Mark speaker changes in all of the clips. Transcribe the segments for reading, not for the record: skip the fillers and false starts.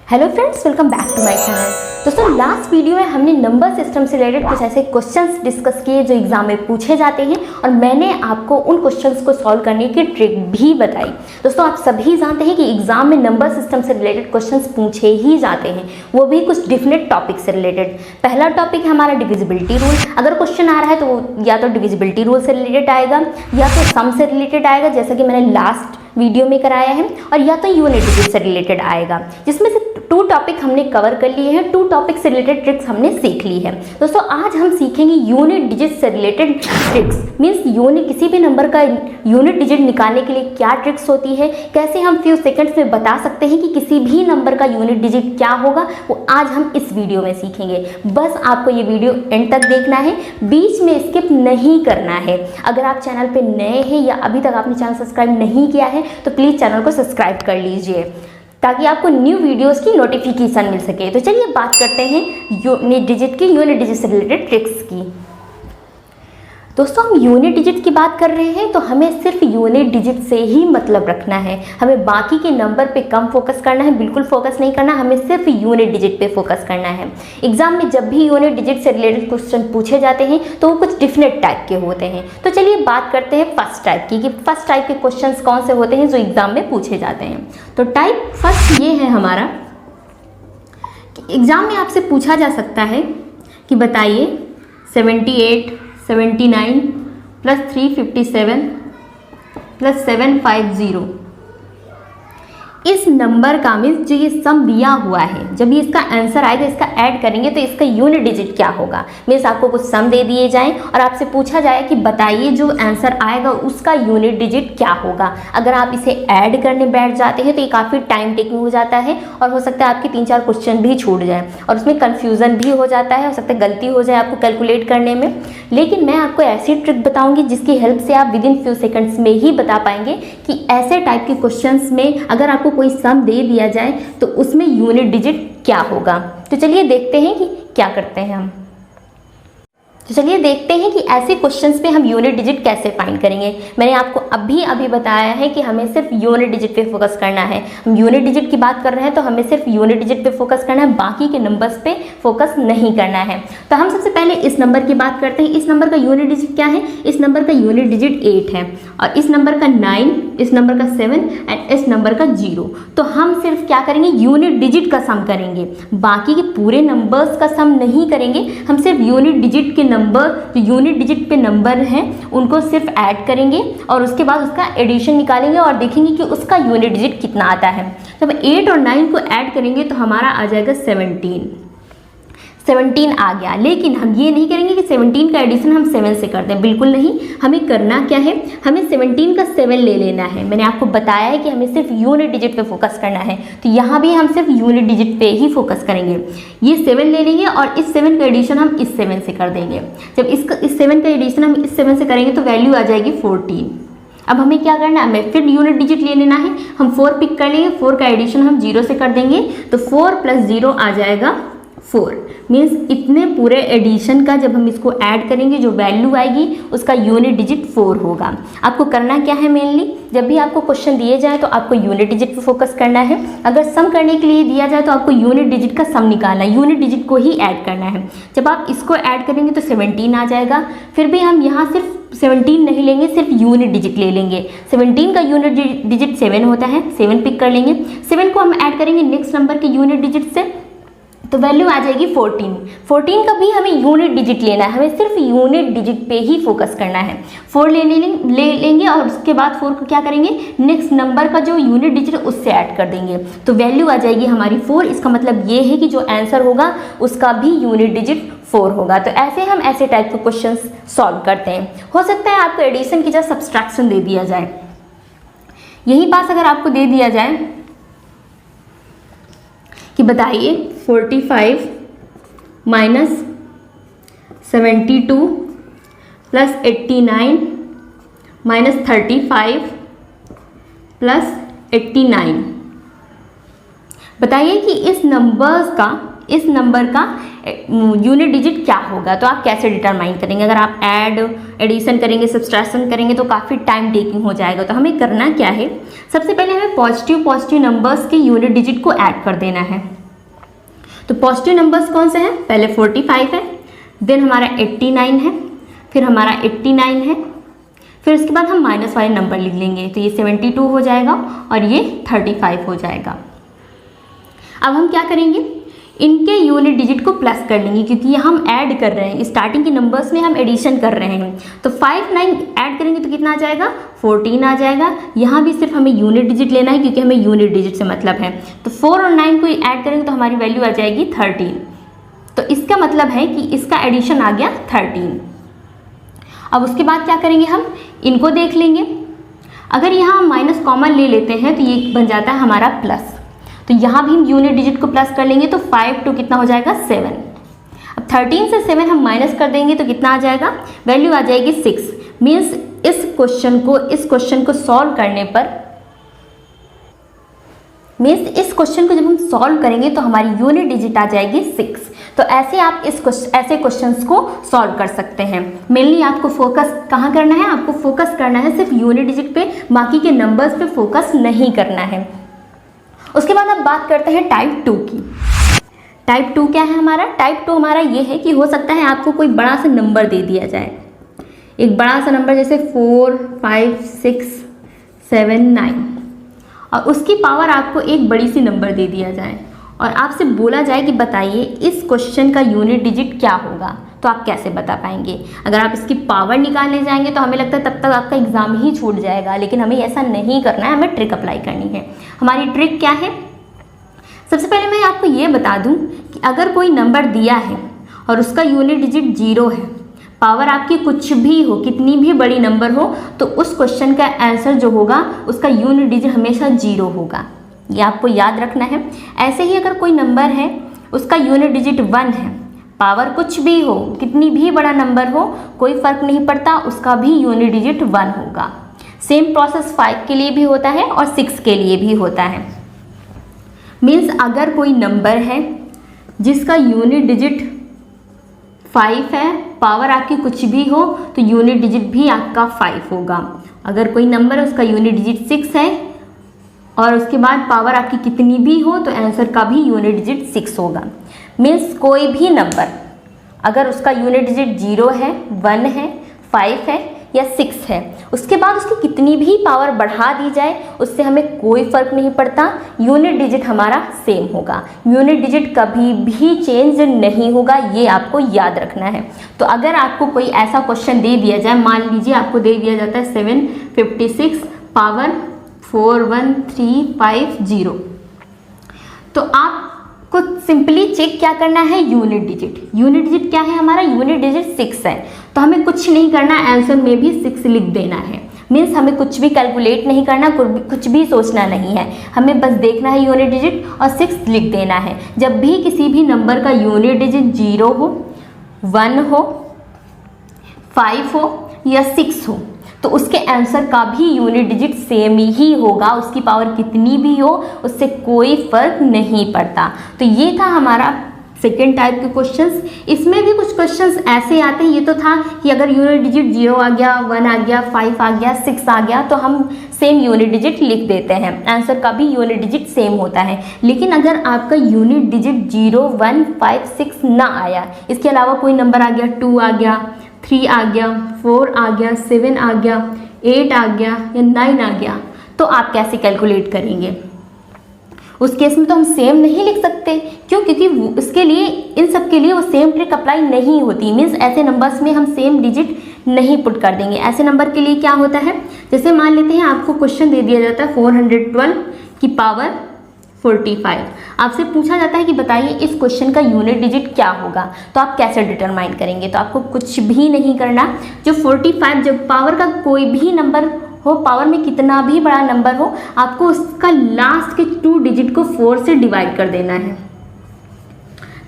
Speaker 1: Hello friends, welcome back to my channel. दोस्तों, last video में हमने नंबर सिस्टम से रिलेटेड कुछ ऐसे क्वेश्चंस डिस्कस किए जो एग्जाम में पूछे जाते हैं और मैंने आपको उन क्वेश्चंस को सॉल्व करने की ट्रिक भी बताई। दोस्तों, आप सभी जानते हैं कि एग्जाम में नंबर सिस्टम से रिलेटेड क्वेश्चंस पूछे ही जाते हैं, वो भी कुछ डिफिनेट टॉपिक से रिलेटेड। पहला टॉपिक है हमारा डिविजिबिलिटी रूल। अगर क्वेश्चन आ रहा है तो या तो डिविजिबिलिटी रूल से रिलेटेड आएगा या तो सम से रिलेटेड आएगा, जैसा कि मैंने लास्ट वीडियो में कराया है, और या तो यूनिट डिजिट से रिलेटेड आएगा, जिसमें से 2 टॉपिक हमने कवर कर लिए हैं। 2 टॉपिक से रिलेटेड ट्रिक्स हमने सीख ली है। दोस्तों, आज हम सीखेंगे यूनिट डिजिट से रिलेटेड ट्रिक्स। मीन्स किसी भी नंबर का यूनिट डिजिट निकालने के लिए क्या ट्रिक्स होती है, कैसे हम फ्यू सेकंड्स में बता सकते हैं कि किसी भी नंबर का यूनिट डिजिट क्या होगा, वो आज हम इस वीडियो में सीखेंगे। बस आपको ये वीडियो एंड तक देखना है, बीच में स्किप नहीं करना है। अगर आप चैनल पे नए हैं या अभी तक आपने चैनल सब्सक्राइब नहीं किया है तो प्लीज़ चैनल को सब्सक्राइब कर लीजिए ताकि आपको न्यू वीडियोस की नोटिफिकेशन मिल सके। तो चलिए बात करते हैं यूनिट डिजिट से रिलेटेड ट्रिक्स की। दोस्तों, हम यूनिट डिजिट की बात कर रहे हैं तो हमें सिर्फ यूनिट डिजिट से ही मतलब रखना है। हमें बाकी के नंबर पे कम फोकस करना है, बिल्कुल फोकस नहीं करना, हमें सिर्फ यूनिट डिजिट पे फोकस करना है। एग्जाम में जब भी यूनिट डिजिट से रिलेटेड क्वेश्चन पूछे जाते हैं तो वो कुछ डिफिनेट टाइप के होते हैं। तो चलिए बात करते हैं फर्स्ट टाइप की, कि फर्स्ट टाइप के क्वेश्चन कौन से होते हैं जो एग्जाम में पूछे जाते हैं। तो टाइप फर्स्ट ये है हमारा, एग्जाम में आपसे पूछा जा सकता है कि बताइए 78 79 प्लस 357 प्लस 750 इस नंबर का मीन्स जो ये सम दिया हुआ है, जब ये इसका आंसर आएगा, इसका ऐड करेंगे तो इसका यूनिट डिजिट क्या होगा। मीन्स आपको कुछ सम दे दिए जाएं और आपसे पूछा जाए कि बताइए जो आंसर आएगा उसका यूनिट डिजिट क्या होगा। अगर आप इसे ऐड करने बैठ जाते हैं तो ये काफ़ी टाइम टेकिंग हो जाता है और हो सकता है आपके 3-4 क्वेश्चन भी छूट जाए और उसमें कन्फ्यूज़न भी हो जाता है, हो सकता है गलती हो जाए आपको कैलकुलेट करने में। लेकिन मैं आपको ऐसी ट्रिक बताऊँगी जिसकी हेल्प से आप विदिन फ्यू सेकेंड्स में ही बता पाएंगे कि ऐसे टाइप के क्वेश्चन में अगर आपको कोई सम दे दिया जाए तो उसमें यूनिट डिजिट क्या होगा। तो चलिए देखते हैं कि क्या करते हैं हम। तो चलिए देखते हैं कि ऐसे क्वेश्चंस पे हम यूनिट डिजिट कैसे फाइंड करेंगे। मैंने आपको अभी बताया है कि हमें सिर्फ यूनिट डिजिट पे फोकस करना है। हम यूनिट डिजिट की बात कर रहे हैं तो हमें सिर्फ यूनिट डिजिट पे फोकस करना है, बाकी के नंबर्स पे फोकस नहीं करना है। तो हम सबसे पहले इस नंबर की बात करते हैं। इस नंबर का यूनिट डिजिट क्या है? इस नंबर का यूनिट डिजिट 8 है और इस नंबर का 9, इस नंबर का 7 एंड इस नंबर का 0। तो हम सिर्फ क्या करेंगे? यूनिट डिजिट का सम करेंगे, बाकी के पूरे नंबर्स का सम नहीं करेंगे। हम सिर्फ यूनिट डिजिट के नंबर, जो यूनिट डिजिट पे नंबर हैं, उनको सिर्फ ऐड करेंगे और उसके बाद उसका एडिशन निकालेंगे और देखेंगे कि उसका यूनिट डिजिट कितना आता है। जब 8 और 9 को ऐड करेंगे तो हमारा आ जाएगा 17 आ गया। लेकिन हम ये नहीं करेंगे कि 17 का एडिशन हम 7 से कर दें, बिल्कुल नहीं। हमें करना क्या है? हमें 17 का 7 ले लेना है। मैंने आपको बताया है कि हमें सिर्फ यूनिट डिजिट पे फोकस करना है, तो यहाँ भी हम सिर्फ यूनिट डिजिट पे ही फोकस करेंगे। ये 7 ले लेंगे और इस 7 का एडिशन हम इस 7 से कर देंगे। जब इस 7 का एडिशन हम इस 7 से करेंगे तो वैल्यू आ जाएगी 14। अब हमें क्या करना है? हमें फिर यूनिट डिजिट ले लेना है। हम 4 पिक कर लेंगे, 4 का एडिशन हम 0 से कर देंगे, तो 4 + 0 आ जाएगा 4। मीन्स इतने पूरे एडिशन का जब हम इसको ऐड करेंगे जो वैल्यू आएगी उसका यूनिट डिजिट 4 होगा। आपको करना क्या है? मेनली जब भी आपको क्वेश्चन दिए जाए तो आपको यूनिट डिजिट पे फोकस करना है। अगर सम करने के लिए दिया जाए तो आपको यूनिट डिजिट का सम निकालना है, यूनिट डिजिट को ही ऐड करना है। जब आप इसको ऐड करेंगे तो 17 आ जाएगा। फिर भी हम यहाँ सिर्फ 17 नहीं लेंगे, सिर्फ यूनिट डिजिट ले लेंगे। 17 का यूनिट डिजिट 7 होता है, 7 पिक कर लेंगे। 7 को हम ऐड करेंगे नेक्स्ट नंबर के यूनिट डिजिट से तो वैल्यू आ जाएगी 14। 14 का भी हमें यूनिट डिजिट लेना है, हमें सिर्फ यूनिट डिजिट पे ही फोकस करना है। 4 ले लेंगे और उसके बाद 4 को क्या करेंगे? नेक्स्ट नंबर का जो यूनिट डिजिट है उससे ऐड कर देंगे, तो वैल्यू आ जाएगी हमारी 4। इसका मतलब ये है कि जो आंसर होगा उसका भी यूनिट डिजिट 4 होगा। तो ऐसे हम ऐसे टाइप के क्वेश्चन सॉल्व करते हैं। हो सकता है आपको एडिशन की जगह सब्सट्रैक्शन दे दिया जाए। यही पास अगर आपको दे दिया जाए कि बताइए 45 - 72 प्लस 89 - 35 प्लस 89, बताइए कि इस नंबर का यूनिट डिजिट क्या होगा। तो आप कैसे डिटरमाइन करेंगे? अगर आप एडिशन करेंगे, सब्सट्रैक्शन करेंगे तो काफ़ी टाइम टेकिंग हो जाएगा। तो हमें करना क्या है? सबसे पहले हमें पॉजिटिव नंबर्स के यूनिट डिजिट को ऐड कर देना है। तो पॉजिटिव नंबर्स कौन से हैं? पहले 45 है, देन हमारा 89 है, फिर हमारा 89 है, फिर उसके बाद हम माइनस वाले नंबर लिख लेंगे, तो ये 72 हो जाएगा और ये 35 हो जाएगा। अब हम क्या करेंगे, इनके यूनिट डिजिट को प्लस कर लेंगे, क्योंकि ये हम ऐड कर रहे हैं, स्टार्टिंग के नंबर्स में हम एडिशन कर रहे हैं। तो 5 9 ऐड करेंगे तो कितना आ जाएगा? 14 आ जाएगा। यहाँ भी सिर्फ हमें यूनिट डिजिट लेना है, क्योंकि हमें यूनिट डिजिट से मतलब है। तो 4 और 9 को ऐड करेंगे तो हमारी वैल्यू आ जाएगी 13। तो इसका मतलब है कि इसका एडिशन आ गया 13। अब उसके बाद क्या करेंगे, हम इनको देख लेंगे। अगर यहाँ माइनस कॉमन ले लेते हैं तो ये बन जाता है हमारा प्लस, तो यहाँ भी हम यूनिट डिजिट को प्लस कर लेंगे, तो 5 2 कितना हो जाएगा? 7। अब 13 से 7 हम माइनस कर देंगे तो कितना आ जाएगा? वैल्यू आ जाएगी 6। मीन्स इस क्वेश्चन को सॉल्व करने पर, इस क्वेश्चन को जब हम सॉल्व करेंगे तो हमारी यूनिट डिजिट आ जाएगी 6। तो ऐसे आप ऐसे क्वेश्चंस को सॉल्व कर सकते हैं। मेनली आपको फोकस कहाँ करना है? आपको फोकस करना है सिर्फ यूनिट डिजिट पे, बाकी के नंबर्स पे फोकस नहीं करना है। उसके बाद अब बात करते हैं टाइप 2 की। टाइप 2 क्या है हमारा? टाइप 2 हमारा ये है कि हो सकता है आपको कोई बड़ा सा नंबर दे दिया जाए, एक बड़ा सा नंबर जैसे 4 5 6 7 9, और उसकी पावर आपको एक बड़ी सी नंबर दे दिया जाए और आपसे बोला जाए कि बताइए इस क्वेश्चन का यूनिट डिजिट क्या होगा, तो आप कैसे बता पाएंगे? अगर आप इसकी पावर निकालने जाएंगे तो हमें लगता है तब तक आपका एग्जाम ही छूट जाएगा, लेकिन हमें ऐसा नहीं करना है, हमें ट्रिक अप्लाई करनी है। हमारी ट्रिक क्या है? सबसे पहले मैं आपको ये बता दूं कि अगर कोई नंबर दिया है और उसका यूनिट डिजिट 0 है, पावर आपकी कुछ भी हो, कितनी भी बड़ी नंबर हो, तो उस क्वेश्चन का आंसर जो होगा उसका यूनिट डिजिट हमेशा 0 होगा। ये आपको याद रखना है। ऐसे ही अगर कोई नंबर है उसका यूनिट डिजिट 1 है, पावर कुछ भी हो, कितनी भी बड़ा नंबर हो, कोई फर्क नहीं पड़ता, उसका भी यूनिट डिजिट 1 होगा। सेम प्रोसेस 5 के लिए भी होता है और 6 के लिए भी होता है। मीन्स अगर कोई नंबर है जिसका यूनिट डिजिट 5 है, पावर आपकी कुछ भी हो, तो यूनिट डिजिट भी आपका 5 होगा। अगर कोई नंबर है उसका यूनिट डिजिट 6 है और उसके बाद पावर आपकी कितनी भी हो, तो आंसर का भी यूनिट डिजिट 6 होगा। मीन्स कोई भी नंबर अगर उसका यूनिट डिजिट 0 है, 1 है, 5 है या 6 है, उसके बाद उसकी कितनी भी पावर बढ़ा दी जाए उससे हमें कोई फर्क नहीं पड़ता, यूनिट डिजिट हमारा सेम होगा। यूनिट डिजिट कभी भी चेंज नहीं होगा, ये आपको याद रखना है। तो अगर आपको कोई ऐसा क्वेश्चन दे दिया जाए, मान लीजिए आपको दे दिया जाता है 756 पावर 41350, तो आपको सिंपली चेक क्या करना है? Unit digit. यूनिट डिजिट क्या है हमारा? यूनिट डिजिट 6 है, तो हमें कुछ नहीं करना, आंसर में भी 6 लिख देना है। मीन्स हमें कुछ भी कैलकुलेट नहीं करना, कुछ भी सोचना नहीं है, हमें बस देखना है यूनिट डिजिट और 6 लिख देना है। जब भी किसी भी नंबर का यूनिट डिजिट 0 हो, 1 हो, 5 हो या 6 हो, तो उसके आंसर का भी यूनिट डिजिट सेम ही होगा, उसकी पावर कितनी भी हो उससे कोई फर्क नहीं पड़ता। तो ये था हमारा सेकेंड टाइप के क्वेश्चंस। इसमें भी कुछ क्वेश्चंस ऐसे आते हैं, ये तो था कि अगर यूनिट डिजिट 0 आ गया, 1 आ गया, 5 आ गया, 6 आ गया, तो हम सेम यूनिट डिजिट लिख देते हैं, आंसर का भी यूनिट डिजिट सेम होता है। लेकिन अगर आपका यूनिट डिजिट 0, 1, 5, 6 ना आया, इसके अलावा कोई नंबर आ गया, 2 आ गया, 3 आ गया, 4 आ गया, 7 आ गया, 8 आ गया या 9 आ गया, तो आप कैसे कैलकुलेट करेंगे? उस केस में तो हम सेम नहीं लिख सकते। क्यों? क्योंकि उसके लिए, इन सब के लिए वो सेम ट्रिक अप्लाई नहीं होती। मीन्स ऐसे नंबर्स में हम सेम डिजिट नहीं पुट कर देंगे। ऐसे नंबर के लिए क्या होता है, जैसे मान लेते हैं आपको क्वेश्चन दे दिया जाता है 412 की पावर 45, आपसे पूछा जाता है कि बताइए इस क्वेश्चन का यूनिट डिजिट क्या होगा, तो आप कैसे डिटरमाइन करेंगे? तो आपको कुछ भी नहीं करना। जो 45, जब पावर का कोई भी नंबर हो, पावर में कितना भी बड़ा नंबर हो, आपको उसका लास्ट के 2 डिजिट को 4 से डिवाइड कर देना है।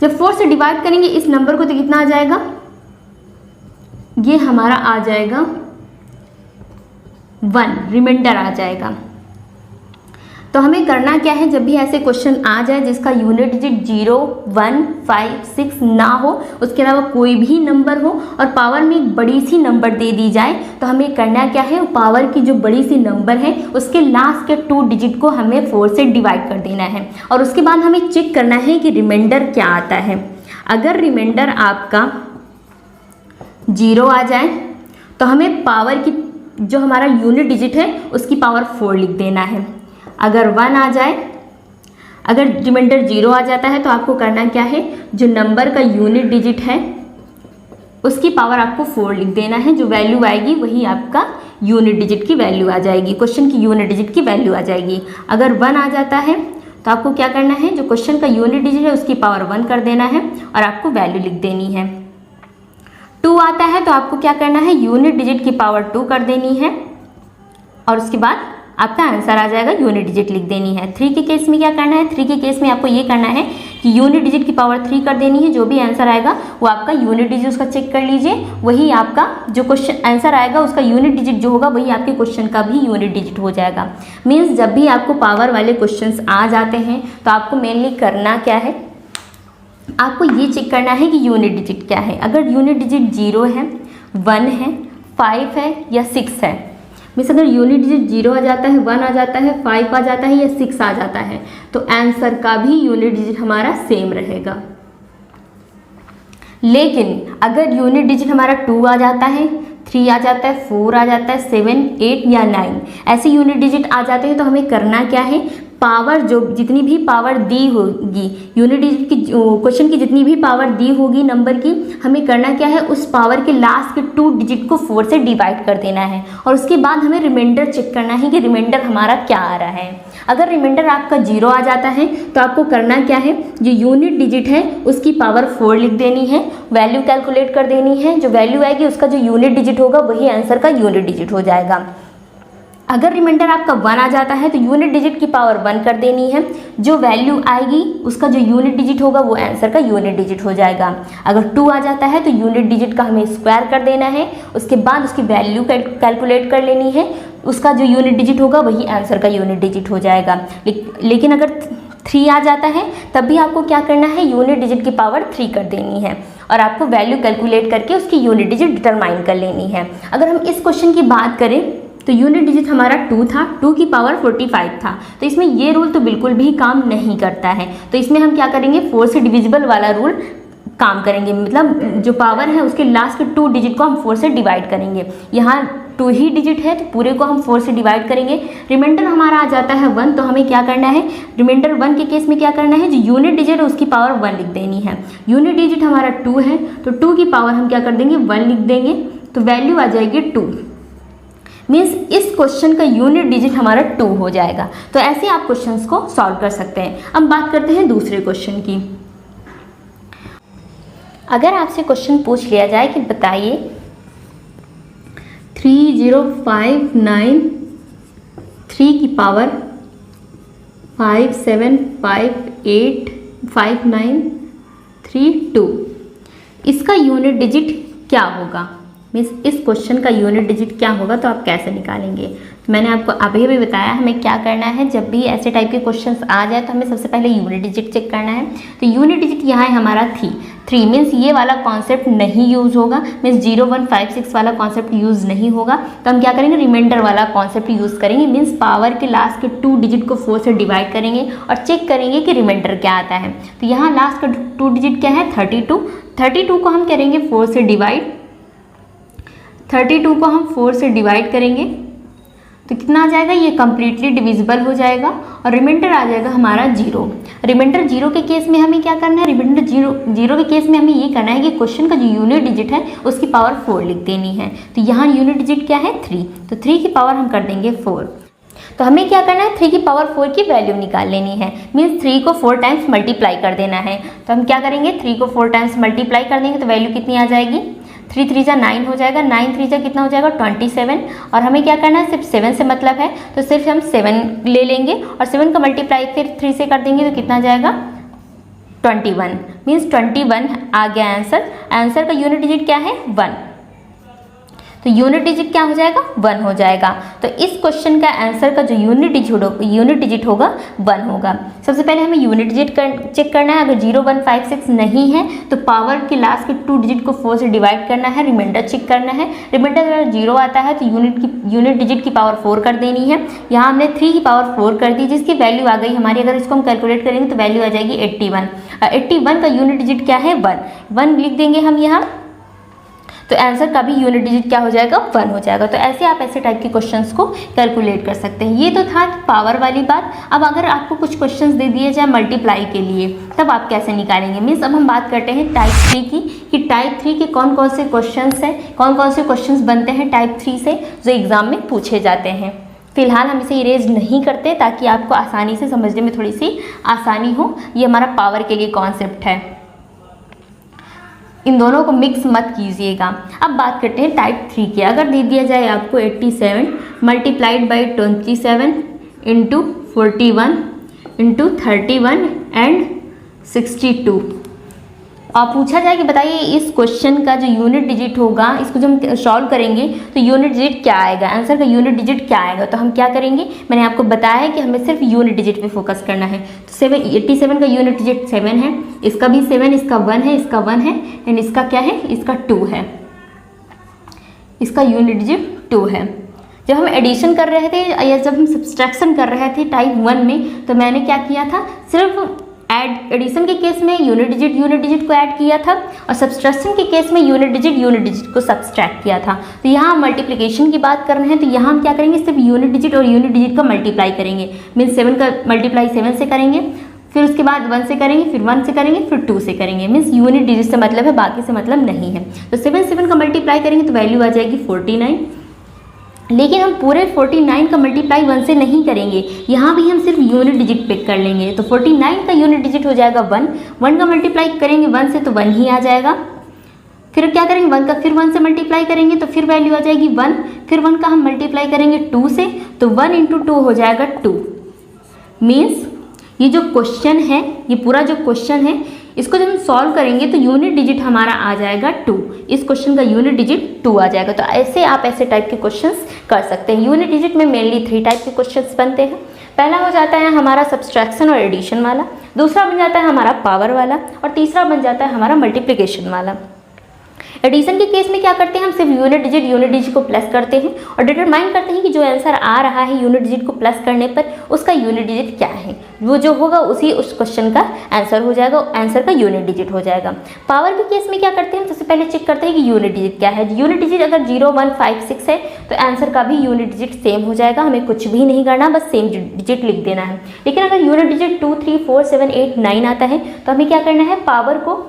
Speaker 1: जब 4 से डिवाइड करेंगे इस नंबर को तो कितना आ जाएगा? ये हमारा आ जाएगा 1, रिमाइंडर आ जाएगा। तो तो हमें करना क्या है, जब भी ऐसे क्वेश्चन आ जाए जिसका यूनिट डिजिट 0, 1, 5, 6 ना हो, उसके अलावा कोई भी नंबर हो और पावर में एक बड़ी सी नंबर दे दी जाए, तो हमें करना क्या है, पावर की जो बड़ी सी नंबर है उसके लास्ट के 2 डिजिट को हमें 4 से डिवाइड कर देना है और उसके बाद हमें चेक करना है कि रिमाइंडर क्या आता है। अगर रिमाइंडर आपका 0 आ जाए तो हमें पावर की जो हमारा यूनिट डिजिट है उसकी पावर 4 लिख देना है। अगर 1 आ जाए, अगर रिमाइंडर 0 आ जाता है तो आपको करना क्या है, जो नंबर का यूनिट डिजिट है उसकी पावर आपको 4 लिख देना है। जो वैल्यू आएगी वही आपका यूनिट डिजिट की वैल्यू आ जाएगी, क्वेश्चन की यूनिट डिजिट की वैल्यू आ जाएगी। अगर 1 आ जाता है तो आपको क्या करना है, जो क्वेश्चन का यूनिट डिजिट है उसकी पावर 1 कर देना है और आपको वैल्यू लिख देनी है। 2 आता है तो आपको क्या करना है, यूनिट डिजिट की पावर 2 कर देनी है और उसके बाद आपका आंसर आ जाएगा, यूनिट डिजिट लिख देनी है। 3 के केस में क्या करना है, 3 के केस में आपको ये करना है कि यूनिट डिजिट की पावर 3 कर देनी है। जो भी आंसर आएगा वो आपका यूनिट डिजिट उसका चेक कर लीजिए, वही आपका जो क्वेश्चन आंसर आएगा उसका यूनिट डिजिट जो होगा वही आपके क्वेश्चन का भी यूनिट डिजिट हो जाएगा। मीन्स जब भी आपको पावर वाले क्वेश्चंस आ जाते हैं तो आपको मेनली करना क्या है, आपको ये चेक करना है कि यूनिट डिजिट क्या है। अगर यूनिट डिजिट 0 है, 1 है, 5 है या 6 है, मीन्स अगर यूनिट डिजिट 0 आ जाता है, 1 आ जाता है, 5 आ जाता है या 6 आ जाता है तो आंसर का भी यूनिट डिजिट हमारा सेम रहेगा। लेकिन अगर यूनिट डिजिट हमारा 2 आ जाता है, 3 आ जाता है, 4 आ जाता है, 7, 8 या 9 ऐसे यूनिट डिजिट आ जाते हैं तो हमें करना क्या है, पावर जो जितनी भी पावर दी होगी यूनिट डिजिट की, क्वेश्चन की जितनी भी पावर दी होगी नंबर की, हमें करना क्या है, उस पावर के लास्ट के 2 डिजिट को 4 से डिवाइड कर देना है और उसके बाद हमें रिमाइंडर चेक करना है कि रिमाइंडर हमारा क्या आ रहा है। अगर रिमाइंडर आपका 0 आ जाता है तो आपको करना क्या है, जो यूनिट डिजिट है उसकी पावर 4 लिख देनी है, वैल्यू कैलकुलेट कर देनी है। जो वैल्यू आएगी उसका जो यूनिट डिजिट होगा वही आंसर का यूनिट डिजिट हो जाएगा। अगर रिमाइंडर आपका 1 आ जाता है तो यूनिट डिजिट की पावर 1 कर देनी है, जो वैल्यू आएगी उसका जो यूनिट डिजिट होगा वो आंसर का यूनिट डिजिट हो जाएगा। अगर 2 आ जाता है तो यूनिट डिजिट का हमें स्क्वायर कर देना है, उसके बाद उसकी वैल्यू कैलकुलेट कर लेनी है, उसका जो यूनिट डिजिट होगा वही आंसर का यूनिट डिजिट हो जाएगा। लेकिन अगर 3 आ जाता है तब भी आपको क्या करना है, यूनिट डिजिट की पावर 3 कर देनी है और आपको वैल्यू कैलकुलेट करके उसकी यूनिट डिजिट डिटरमाइन कर लेनी है। अगर हम इस क्वेश्चन की बात करें तो यूनिट डिजिट हमारा 2 था, 2 की पावर 45 था, तो इसमें ये रूल तो बिल्कुल भी काम नहीं करता है। तो इसमें हम क्या करेंगे, 4 से डिविजिबल वाला रूल काम करेंगे, मतलब जो पावर है उसके लास्ट के 2 डिजिट को हम 4 से डिवाइड करेंगे। यहाँ 2 ही डिजिट है तो पूरे को हम 4 से डिवाइड करेंगे। रिमाइंडर हमारा आ जाता है 1, तो हमें क्या करना है, रिमाइंडर 1 के केस में क्या करना है, जो यूनिट डिजिट है उसकी पावर 1 लिख देनी है। यूनिट डिजिट हमारा 2 है तो 2 की पावर हम क्या कर देंगे, 1 लिख देंगे, तो वैल्यू आ जाएगी 2। मीन्स इस क्वेश्चन का यूनिट डिजिट हमारा 2 हो जाएगा। तो ऐसे आप क्वेश्चंस को सॉल्व कर सकते हैं। अब बात करते हैं दूसरे क्वेश्चन की। अगर आपसे क्वेश्चन पूछ लिया जाए कि बताइए 30593 की पावर 57585932, इसका यूनिट डिजिट क्या होगा, मीन्स इस क्वेश्चन का यूनिट डिजिट क्या होगा, तो आप कैसे निकालेंगे। तो मैंने आपको अभी भी बताया हमें क्या करना है, जब भी ऐसे टाइप के क्वेश्चंस आ जाए तो हमें सबसे पहले यूनिट डिजिट चेक करना है। तो यूनिट डिजिट यहाँ है हमारा 3 मीन्स ये वाला कॉन्सेप्ट नहीं यूज़ होगा, मीन्स 0, 1, 5, 6 वाला कॉन्सेप्ट यूज़ नहीं होगा। तो हम क्या करेंगे, रिमाइंडर वाला कॉन्सेप्ट यूज़ करेंगे, मीन्स पावर के लास्ट के 2 डिजिट को 4 से डिवाइड करेंगे और चेक करेंगे कि रिमाइंडर क्या आता है। तो यहाँ लास्ट का 2 डिजिट क्या है, 32 को हम करेंगे 4 से डिवाइड, 32 को हम 4 से डिवाइड करेंगे तो कितना आ जाएगा, ये कम्प्लीटली डिविजिबल हो जाएगा और रिमाइंडर आ जाएगा हमारा 0। रिमाइंडर 0 के केस में हमें क्या करना है, रिमाइंडर 0 के केस में हमें ये करना है कि क्वेश्चन का जो यूनिट डिजिट है उसकी पावर 4 लिख देनी है। तो यहाँ यूनिट डिजिट क्या है, 3, तो 3 की पावर हम कर देंगे 4। तो हमें क्या करना है, 3 की पावर 4 की वैल्यू निकाल लेनी है, मीन्स 3 को 4 टाइम्स मल्टीप्लाई कर देना है। तो हम क्या करेंगे, 3 को 4 टाइम्स मल्टीप्लाई कर देंगे तो वैल्यू कितनी आ जाएगी, 3 3 जा 9 हो जाएगा, 9 3 जा कितना हो जाएगा 27। और हमें क्या करना है, सिर्फ 7 से मतलब है तो सिर्फ हम 7 ले लेंगे और 7 का मल्टीप्लाई फिर 3 से कर देंगे तो कितना आ जाएगा 21, मीन्स 21 आ गया आंसर। आंसर का यूनिट डिजिट क्या है 1। तो यूनिट डिजिट क्या हो जाएगा 1 हो जाएगा। तो इस क्वेश्चन का आंसर का जो यूनिट डिजिट होगा 1 होगा। सबसे पहले हमें यूनिट डिजिट चेक करना है। अगर 0 1 5 6 नहीं है तो पावर के लास्ट के 2 डिजिट को 4 से डिवाइड करना है, रिमाइंडर चेक करना है। रिमाइंडर अगर 0 आता है तो यूनिट डिजिट की पावर 4 कर देनी है। यहाँ हमने 3 की पावर 4 कर दी जिसकी वैल्यू आ गई हमारी। अगर इसको हम कैलकुलेट करेंगे तो वैल्यू आ जाएगी 81। 81 का यूनिट डिजिट क्या है 1 लिख देंगे हम यहाँ। तो आंसर का भी यूनिट डिजिट क्या हो जाएगा 1 हो जाएगा। तो ऐसे आप ऐसे टाइप के क्वेश्चंस को कैलकुलेट कर सकते हैं। ये तो था पावर वाली बात। अब अगर आपको कुछ क्वेश्चंस दे दिए जाए मल्टीप्लाई के लिए तब आप कैसे निकालेंगे। मीन्स अब हम बात करते हैं टाइप 3 की कि टाइप 3 के कौन कौन से क्वेश्चंस हैं, कौन कौन से क्वेश्चंस बनते हैं टाइप 3 से जो एग्जाम में पूछे जाते हैं। फिलहाल हम इसे इरेज नहीं करते ताकि आपको आसानी से समझने में थोड़ी सी आसानी हो। ये हमारा पावर के लिए कॉन्सेप्ट है, इन दोनों को मिक्स मत कीजिएगा। अब बात करते हैं टाइप 3 की। अगर दे दिया जाए आपको 87 multiplied by 27 into 41 into 31 and 62 और पूछा जाए कि बताइए इस क्वेश्चन का जो यूनिट डिजिट होगा इसको जब हम सॉल्व करेंगे तो यूनिट डिजिट क्या आएगा, आंसर का यूनिट डिजिट क्या आएगा। तो हम क्या करेंगे, मैंने आपको बताया है कि हमें सिर्फ यूनिट डिजिट पे फोकस करना है। तो 87 का यूनिट डिजिट 7 है, इसका भी 7, इसका 1 है, इसका 1 है एंड इसका क्या है, इसका 2 है, इसका यूनिट डिजिट 2 है। जब हम एडिशन कर रहे थे या जब हम सब्सट्रैक्शन कर रहे थे टाइप 1 में तो मैंने क्या किया था, सिर्फ एडिशन के केस में यूनिट डिजिट को ऐड किया था और सब्सट्रैक्शन के केस में यूनिट डिजिट को सब्सट्रैक्ट किया था। तो यहाँ हम मल्टीप्लिकेशन की बात कर रहे हैं तो यहाँ हम क्या करेंगे, सिर्फ यूनिट डिजिट और यूनिट डिजिट का मल्टीप्लाई करेंगे। मीन्स 7 का मल्टीप्लाई 7 से करेंगे, फिर उसके बाद 1 से करेंगे, फिर 1 से करेंगे, फिर 2 से करेंगे। मीन्स यूनिट डिजिट से मतलब है, बाकी से मतलब नहीं है। तो 7 का मल्टीप्लाई करेंगे तो वैल्यू आ जाएगी 49। लेकिन हम पूरे 49 का मल्टीप्लाई 1 से नहीं करेंगे, यहाँ भी हम सिर्फ यूनिट डिजिट पिक कर लेंगे। तो 49 का यूनिट डिजिट हो जाएगा 1 का मल्टीप्लाई करेंगे 1 से तो 1 ही आ जाएगा। फिर क्या करेंगे, 1 का फिर 1 से मल्टीप्लाई करेंगे तो फिर वैल्यू आ जाएगी 1। फिर 1 का हम मल्टीप्लाई करेंगे 2 से तो 1 इंटू 2 हो जाएगा 2। मीन्स ये जो क्वेश्चन है, ये पूरा जो क्वेश्चन है इसको जब हम सॉल्व करेंगे तो यूनिट डिजिट हमारा आ जाएगा 2। इस क्वेश्चन का यूनिट डिजिट 2 आ जाएगा। तो ऐसे आप ऐसे टाइप के क्वेश्चंस कर सकते हैं। यूनिट डिजिट में मेनली 3 टाइप के क्वेश्चंस बनते हैं। पहला हो जाता है हमारा सब्सट्रैक्शन और एडिशन वाला, दूसरा बन जाता है हमारा पावर वाला और तीसरा बन जाता है हमारा मल्टीप्लिकेशन वाला। एडिशन के केस में क्या करते हैं, हम सिर्फ यूनिट डिजिट को प्लस करते हैं और डिटरमाइन करते हैं कि जो आंसर आ रहा है यूनिट डिजिट को प्लस करने पर उसका यूनिट डिजिट क्या है। वो जो होगा उसी उस क्वेश्चन का आंसर हो जाएगा, आंसर का यूनिट डिजिट हो जाएगा। पावर के केस में क्या करते हैं, सबसे पहले चेक करते हैं कि यूनिट डिजिट क्या है। यूनिट डिजिट अगर 0 1 5 6 है तो आंसर का भी यूनिट डिजिट सेम हो जाएगा, हमें कुछ भी नहीं करना, बस सेम डिजिट लिख देना है। लेकिन अगर यूनिट डिजिट 2 3 4 7 8 9 आता है तो हमें क्या करना है, पावर को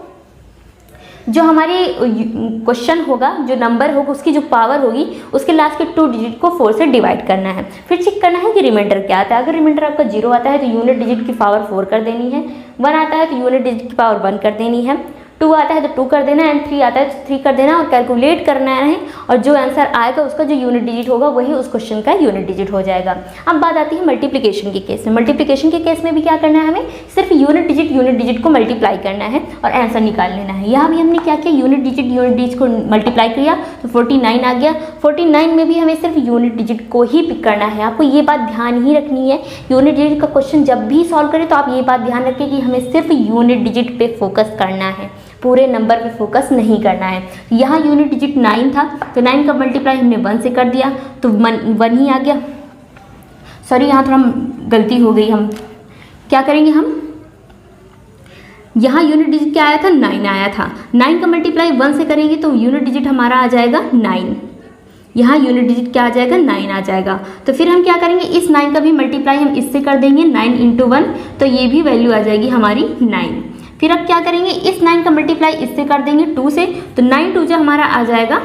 Speaker 1: जो हमारे क्वेश्चन होगा, जो नंबर होगा उसकी जो पावर होगी उसके लास्ट के 2 डिजिट को 4 से डिवाइड करना है। फिर चेक करना है कि रिमाइंडर क्या आता है। अगर रिमाइंडर आपका 0 आता है तो यूनिट डिजिट की पावर 4 कर देनी है, 1 आता है तो यूनिट डिजिट की पावर 1 कर देनी है, 2 आता है तो 2 कर देना एंड 3 आता है तो 3 कर देना और कैलकुलेट करना है और जो आंसर आएगा उसका जो यूनिट डिजिट होगा वही उस क्वेश्चन का यूनिट डिजिट हो जाएगा। अब बात आती है मल्टीप्लिकेशन के केस में। मल्टीप्लिकेशन के केस में भी क्या करना है, हमें सिर्फ यूनिट डिजिट को मल्टीप्लाई करना है और आंसर निकाल लेना है। यहाँ भी हमने क्या किया, यूनिट डिजिट को मल्टीप्लाई किया तो 49 आ गया। 49 में भी हमें सिर्फ यूनिट डिजिट को ही पिक करना है। आपको ये बात ध्यान ही रखनी है, यूनिट डिजिट का क्वेश्चन जब भी सॉल्व करें तो आप ये बात ध्यान रखें कि हमें सिर्फ यूनिट डिजिट पे फोकस करना है, पूरे नंबर पे फोकस नहीं करना है। यहाँ यूनिट डिजिट 9 था तो 9 का मल्टीप्लाई हमने 1 से कर दिया तो 1 ही आ गया। सॉरी, यहाँ थोड़ा गलती हो गई। हम क्या करेंगे, हम यहाँ यूनिट डिजिट क्या आया था, 9 आया था। 9 का मल्टीप्लाई 1 से करेंगे तो यूनिट डिजिट हमारा आ जाएगा 9। यहाँ यूनिट डिजिट क्या आ जाएगा, 9 आ जाएगा। तो फिर हम क्या करेंगे, इस 9 का भी मल्टीप्लाई हम इससे कर देंगे 9 इंटू 1 तो ये भी वैल्यू आ जाएगी हमारी 9। फिर अब क्या करेंगे, इस 9 का मल्टीप्लाई इससे कर देंगे 2 से तो 9 2 जो हमारा आ जाएगा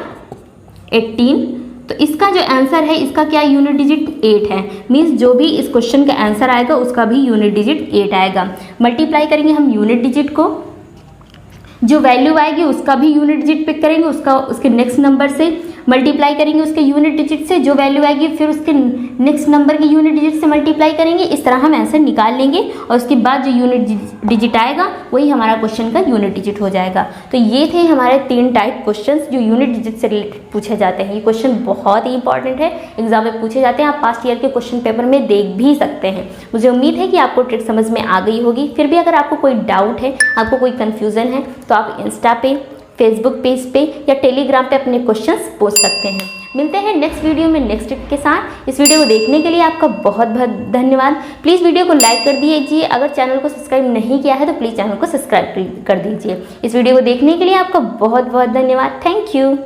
Speaker 1: 18। तो इसका जो आंसर है इसका क्या यूनिट डिजिट 8 है। मीन्स जो भी इस क्वेश्चन का आंसर आएगा उसका भी यूनिट डिजिट 8 आएगा। मल्टीप्लाई करेंगे हम यूनिट डिजिट को, जो वैल्यू आएगी उसका भी यूनिट डिजिट पिक करेंगे, उसके नेक्स्ट नंबर से मल्टीप्लाई करेंगे उसके यूनिट डिजिट से, जो वैल्यू आएगी फिर उसके नेक्स्ट नंबर के यूनिट डिजिट से मल्टीप्लाई करेंगे। इस तरह हम आंसर निकाल लेंगे और उसके बाद जो यूनिट डिजिट आएगा वही हमारा क्वेश्चन का यूनिट डिजिट हो जाएगा। तो ये थे हमारे 3 टाइप क्वेश्चंस जो यूनिट डिजिट से रिलेटेड पूछे जाते हैं। ये क्वेश्चन बहुत ही इंपॉर्टेंट है, एग्जाम में पूछे जाते हैं, आप पास्ट ईयर के क्वेश्चन पेपर में देख भी सकते हैं। मुझे उम्मीद है कि आपको ट्रिक समझ में आ गई होगी। फिर भी अगर आपको कोई डाउट है, आपको कोई कन्फ्यूज़न है, तो आप इंस्टा पे, फेसबुक पेज पे या टेलीग्राम पे अपने क्वेश्चंस पूछ सकते हैं। मिलते हैं नेक्स्ट वीडियो में नेक्स्ट टिप के साथ। इस वीडियो को देखने के लिए आपका बहुत बहुत धन्यवाद। प्लीज़ वीडियो को लाइक कर दीजिए। अगर चैनल को सब्सक्राइब नहीं किया है तो प्लीज़ चैनल को सब्सक्राइब कर दीजिए। इस वीडियो को देखने के लिए आपका बहुत बहुत धन्यवाद। Thank you.